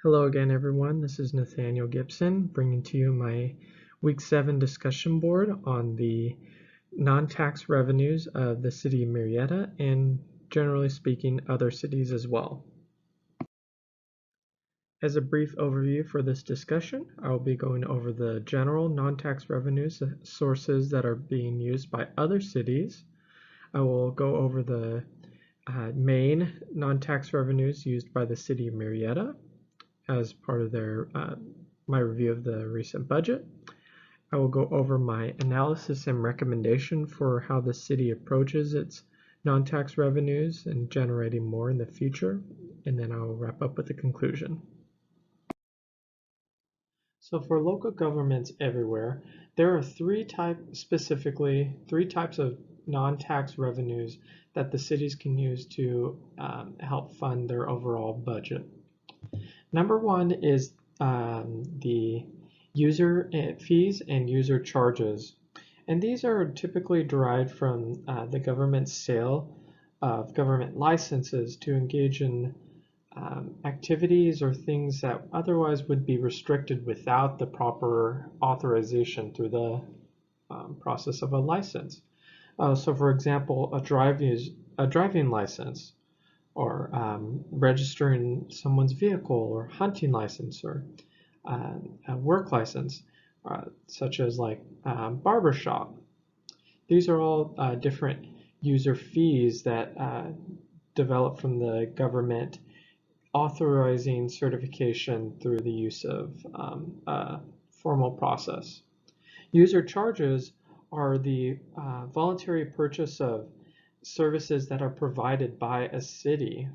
Hello again, everyone. This is Nathaniel Gibson bringing to you my Week 7 discussion board on the non-tax revenues of the city of Marietta and, generally speaking, other cities as well. As a brief overview for this discussion, I will be going over the general non-tax revenues sources that are being used by other cities. I will go over the main non-tax revenues used by the city of Marietta as part of my review of the recent budget. I will go over my analysis and recommendation for how the city approaches its non-tax revenues and generating more in the future, and then I will wrap up with a conclusion. So for local governments everywhere, there are three types of non-tax revenues that the cities can use to help fund their overall budget. Number one is the user fees and user charges. And these are typically derived from the government's sale of government licenses to engage in activities or things that otherwise would be restricted without the proper authorization through the process of a license. So for example, a driving license, or registering someone's vehicle, or hunting license, or a work license, such as like barbershop. These are all different user fees that develop from the government authorizing certification through the use of a formal process. User charges are the voluntary purchase of services that are provided by a city.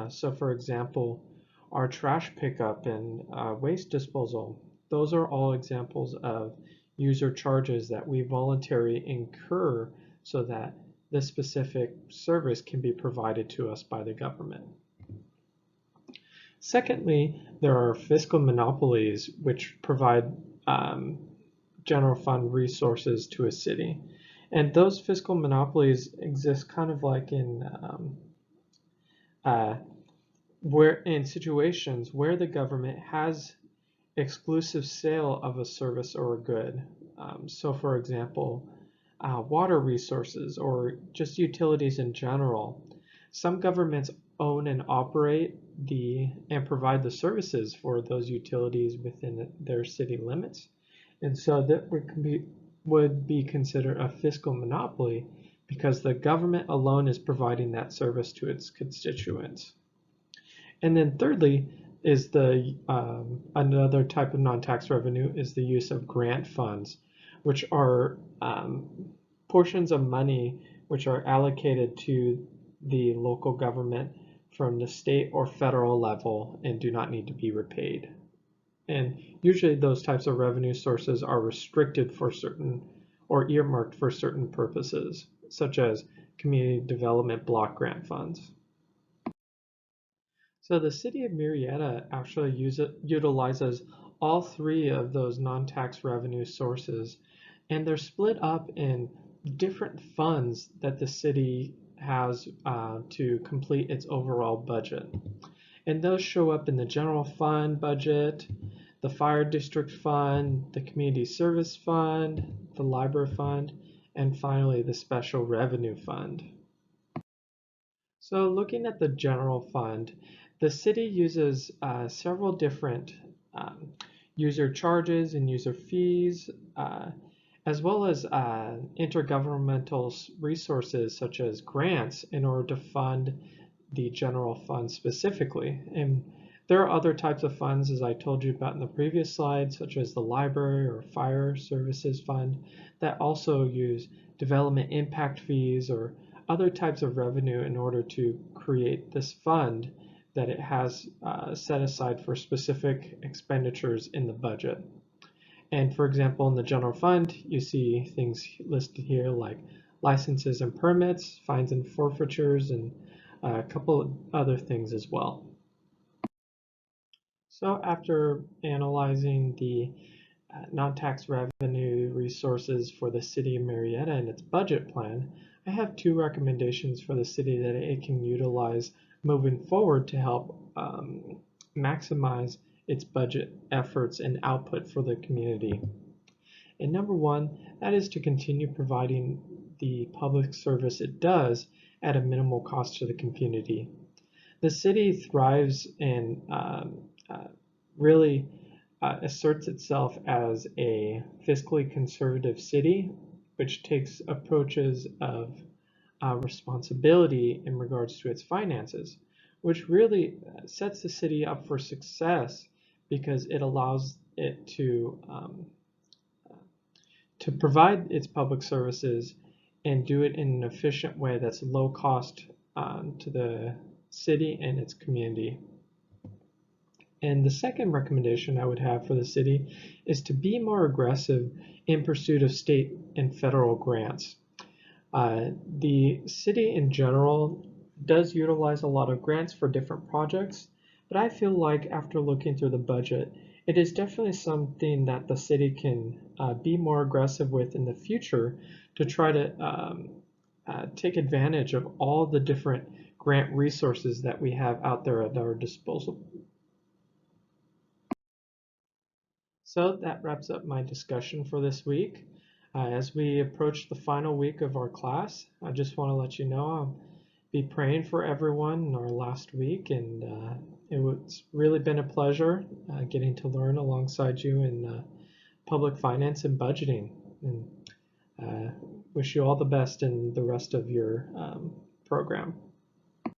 So for example, our trash pickup and waste disposal, those are all examples of user charges that we voluntarily incur so that this specific service can be provided to us by the government. Secondly, there are fiscal monopolies which provide general fund resources to a city. And those fiscal monopolies exist kind of like in situations where the government has exclusive sale of a service or a good. So for example, water resources or just utilities in general. Some governments own and operate and provide the services for those utilities within their city limits. And so that would be considered a fiscal monopoly because the government alone is providing that service to its constituents. And then thirdly is another type of non-tax revenue is the use of grant funds, which are portions of money which are allocated to the local government from the state or federal level and do not need to be repaid. And usually those types of revenue sources are restricted for certain or earmarked for certain purposes, such as community development block grant funds. So the city of Marietta actually utilizes all three of those non-tax revenue sources, and they're split up in different funds that the city has to complete its overall budget. And those show up in the general fund budget, the fire district fund, the community service fund, the library fund, and finally the special revenue fund. So looking at the general fund, the city uses several different user charges and user fees, as well as intergovernmental resources such as grants in order to fund the general fund specifically. And there are other types of funds, as I told you about in the previous slide, such as the library or fire services fund, that also use development impact fees or other types of revenue in order to create this fund that it has set aside for specific expenditures in the budget. And for example, in the general fund, you see things listed here like licenses and permits, fines and forfeitures, and a couple of other things as well. So after analyzing the non-tax revenue resources for the city of Marietta and its budget plan, I have two recommendations for the city that it can utilize moving forward to help maximize its budget efforts and output for the community. And number one, that is to continue providing the public service it does at a minimal cost to the community. The city thrives and really asserts itself as a fiscally conservative city, which takes approaches of responsibility in regards to its finances, which really sets the city up for success because it allows it to provide its public services and do it in an efficient way that's low cost to the city and its community. And the second recommendation I would have for the city is to be more aggressive in pursuit of state and federal grants. The city in general does utilize a lot of grants for different projects, but I feel like after looking through the budget, it is definitely something that the city can be more aggressive with in the future to try to take advantage of all the different grant resources that we have out there at our disposal. So that wraps up my discussion for this week. As we approach the final week of our class, I just want to let you know I'll be praying for everyone in our last week, and it's really been a pleasure getting to learn alongside you in public finance and budgeting. And wish you all the best in the rest of your program.